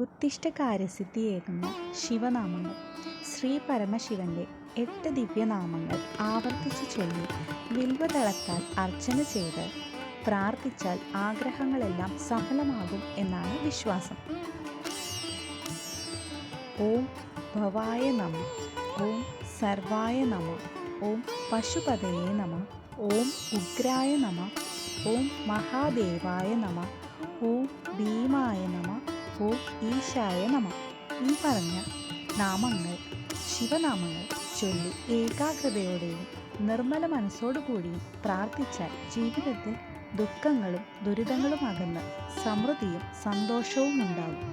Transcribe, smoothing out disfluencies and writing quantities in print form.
ഉത്തിഷ്ടകാര്യസിദ്ധിയേകുന്ന ശിവനാമങ്ങൾ. ശ്രീ പരമശിവന്റെ 8 ദിവ്യനാമങ്ങൾ ആവർത്തിച്ച് ചൊല്ലി വിൽവദളത്താൽ അർച്ചന ചെയ്ത് പ്രാർത്ഥിച്ചാൽ ആഗ്രഹങ്ങളെല്ലാം സഫലമാകും എന്നാണ് വിശ്വാസം. ഓം ഭവായ നമഃ. ഓം സർവായ നമഃ. ഓം പശുപതയേ നമഃ. ഓം ഉഗ്രായ നമഃ. ഓം മഹാദേവായ നമഃ. ഓം ഭീമായ നമഃ. ഓം ഈശായ നമഃ. ഈ പറഞ്ഞ നാമങ്ങൾ, ശിവനാമങ്ങൾ ചൊല്ലി ഏകാഗ്രതയോടെയും നിർമ്മല മനസ്സോടുകൂടിയും പ്രാർത്ഥിച്ചാൽ ജീവിതത്തിൽ ദുഃഖങ്ങളും ദുരിതങ്ങളും അകന്ന് സമൃദ്ധിയും സന്തോഷവും ഉണ്ടാകും.